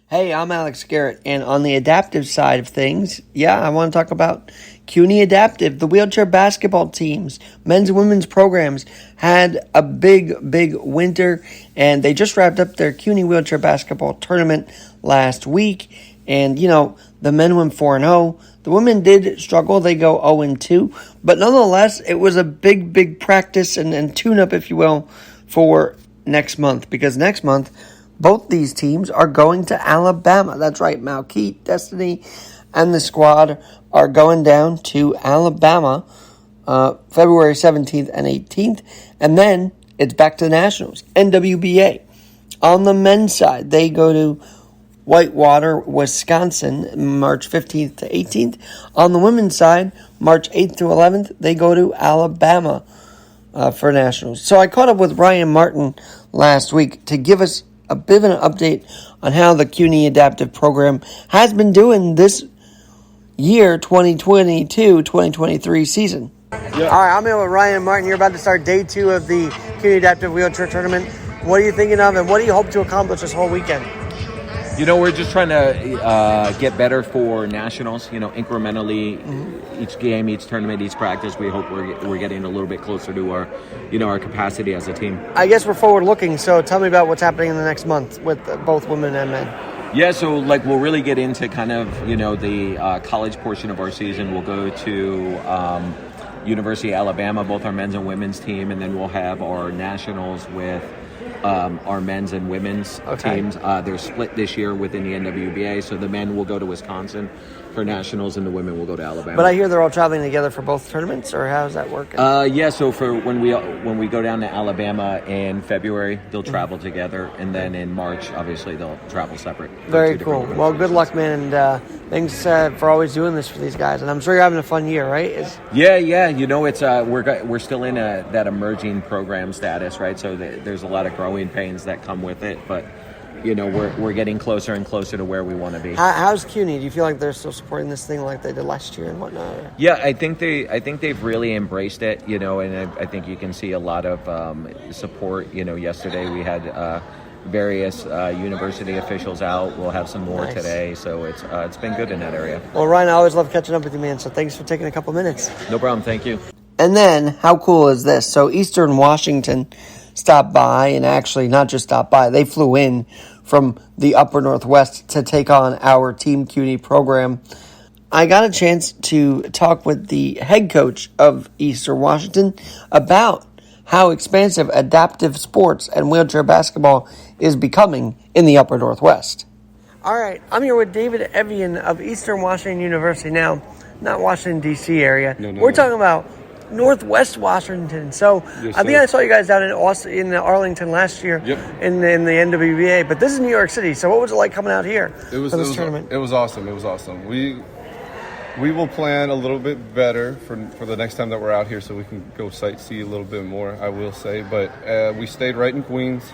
Hey, I'm Alex Garrett, and on the adaptive side of things, I want to talk about Cuny Adaptive. The wheelchair basketball teams, men's and women's programs, had a big winter, and they just wrapped up their Cuny wheelchair basketball tournament last week. And, the men went 4-0. The women did struggle. They go 0-2. But nonetheless, it was a big practice and tune-up, if you will, for next month. Because next month, both these teams are going to Alabama. That's right, Malkeet, Destiny, and the squad are going down to Alabama February 17th and 18th. And then it's back to the Nationals, NWBA. On the men's side, they go to Whitewater, Wisconsin, March 15th to 18th. On the women's side, March 8th to 11th, they go to Alabama for Nationals. So I caught up with Ryan Martin last week to give us a bit of an update on how the Cuny Adaptive Program has been doing this year, 2022-2023 season. Yeah. All right, I'm here with Ryan Martin. You're about to start day 2 of the Cuny Adaptive Wheelchair Tournament. What are you thinking of, and what do you hope to accomplish this whole weekend? We're just trying to get better for nationals. Incrementally, each game, each tournament, each practice. We hope we're getting a little bit closer to our, our capacity as a team. I guess we're forward looking. So tell me about what's happening in the next month with both women and men. Yeah, so we'll really get into kind of the college portion of our season. We'll go to University of Alabama, both our men's and women's team, and then we'll have our nationals with our men's and women's teams. They're split this year within the NWBA, so the men will go to Wisconsin for nationals and the women will go to Alabama. But I hear they're all traveling together for both tournaments, or how does that work? So for when we go down to Alabama in February, they'll travel together, and then in March, obviously, they'll travel separate. Very cool. Well, good luck, man, and thanks for always doing this for these guys. And I'm sure you're having a fun year, right? Yeah. It's we're still in that emerging program status, right? So there's a lot of growing pains that come with it, but we're getting closer and closer to where we want to be. How's Cuny? Do you feel like they're still supporting this thing like they did last year and whatnot? Yeah, I think they've really embraced it, and I think you can see a lot of support. Yesterday we had various university officials out. We'll have some more today, so it's been good in that area. Well, Ryan, I always love catching up with you, man, so thanks for taking a couple minutes. No problem, thank you. And then, how cool is this? So Eastern Washington stopped by, and actually not just stopped by, they flew in from the upper Northwest to take on our Team Cuny program. I got a chance to talk with the head coach of Eastern Washington about how expansive adaptive sports and wheelchair basketball is becoming in the upper Northwest. All right, I'm here with David Evian of Eastern Washington University. Now, not Washington, D.C. area. We're talking about Northwest Washington. So yes, I think I saw you guys down in Arlington last year in the NWBA, but this is New York City. So what was it like coming out here for this tournament? It was awesome. We will plan a little bit better for the next time that we're out here, so we can go sightsee a little bit more, I will say. But we stayed right in Queens,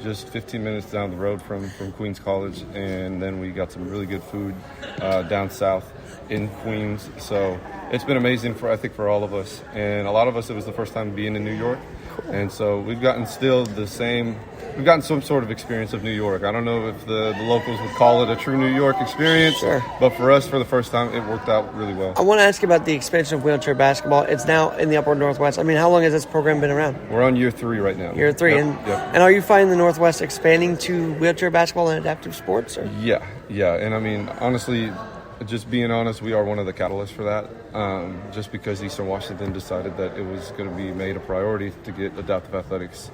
just 15 minutes down the road from Queens College, and then we got some really good food down south in Queens. So it's been amazing for all of us, and a lot of us, it was the first time being in New York. Cool. And so we've gotten some sort of experience of New York. I don't know if the locals would call it a true New York experience, but for us, for the first time, it worked out really well. I want to ask you about the expansion of wheelchair basketball. It's now in the upper Northwest. I mean, how long has this program been around? We're on year 3 right now. Year 3. Yep. And are you finding the Northwest expanding to wheelchair basketball and adaptive sports? Or? Yeah. And I mean, honestly, just being honest, we are one of the catalysts for that, just because Eastern Washington decided that it was going to be made a priority to get adaptive athletics,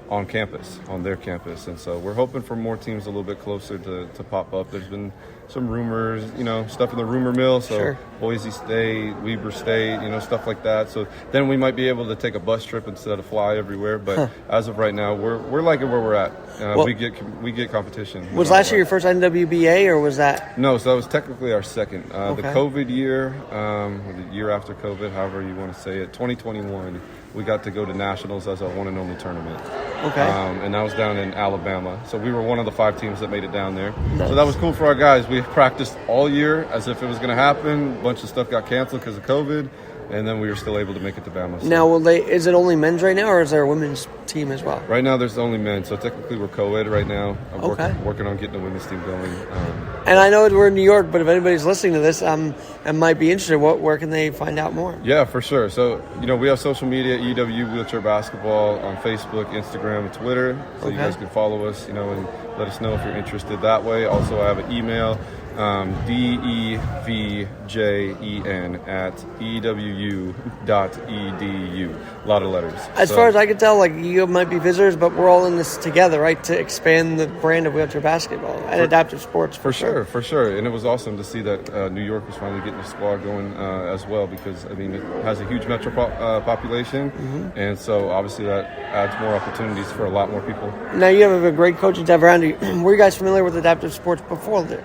on campus, on their campus. And so we're hoping for more teams a little bit closer to pop up. There's been some rumors, stuff in the rumor mill. So Boise State, Weber State, stuff like that. So then we might be able to take a bus trip instead of fly everywhere. But as of right now, we're liking where we're at. We get competition. Was last year your first NWBA, or was that? No, so that was technically our second. The COVID year, or the year after COVID, however you want to say it, 2021, we got to go to nationals as our one and only tournament. And that was down in Alabama. So we were one of the 5 teams that made it down there. Nice. So that was cool for our guys. We practiced all year as if it was going to happen. A bunch of stuff got canceled because of COVID. And then we were still able to make it to Bama. So. Now, is it only men's right now, or is there a women's team as well? Right now, there's only men, so technically we're co-ed right now. I'm Okay. working on getting the women's team going. And I know we're in New York, but if anybody's listening to this and might be interested, where can they find out more? Yeah, for sure. So, we have social media, EW Wheelchair Basketball on Facebook, Instagram, and Twitter. So you guys can follow us, and let us know if you're interested that way. Also, I have an email, devjen@ewu.edu. A lot of letters. As far as I can tell, you might be visitors, but we're all in this together, right, to expand the brand of wheelchair basketball and adaptive sports. For sure. And it was awesome to see that New York was finally getting a squad going as well, because, it has a huge metro population, and so obviously that adds more opportunities for a lot more people. Now, you have a great coaching staff around you. Were you guys familiar with adaptive sports before this?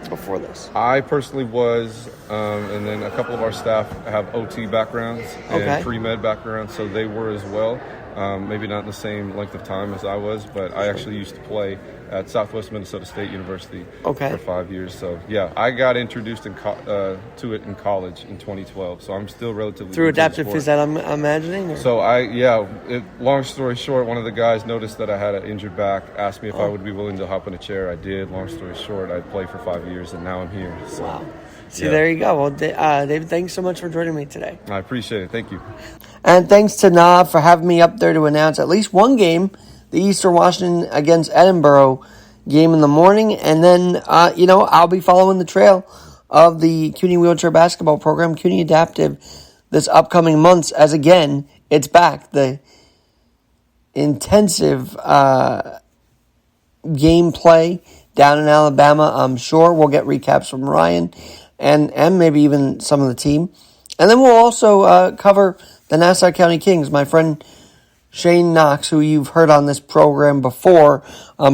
I personally was, and then a couple of our staff have OT backgrounds and pre-med backgrounds, so they were as well. Maybe not in the same length of time as I was, but I actually used to play at Southwest Minnesota State University for 5 years. So, yeah, I got introduced to it in college in 2012, so I'm still relatively through adaptive phys, that I'm imagining? Or? So, long story short, one of the guys noticed that I had an injured back, asked me if I would be willing to hop in a chair. I did. Long story short, I played for 5 years, and now I'm here. So, wow. See, there you go. Well, David, thanks so much for joining me today. I appreciate it. Thank you. And thanks to Nav for having me up there to announce at least one game, the Eastern Washington against Edinburgh game in the morning. And then, I'll be following the trail of the Cuny Wheelchair Basketball Program, Cuny Adaptive, this upcoming months, as again, it's back. The intensive gameplay down in Alabama. I'm sure we'll get recaps from Ryan and maybe even some of the team. And then we'll also cover the Nassau County Kings. My friend Shane Knox, who you've heard on this program before,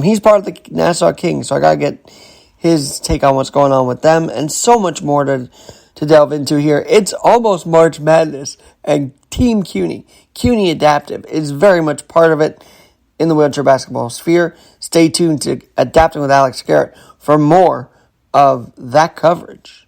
he's part of the Nassau Kings, so I got to get his take on what's going on with them and so much more to delve into here. It's almost March Madness, and Team Cuny Adaptive, is very much part of it in the wheelchair basketball sphere. Stay tuned to Adapting with Alex Garrett for more of that coverage.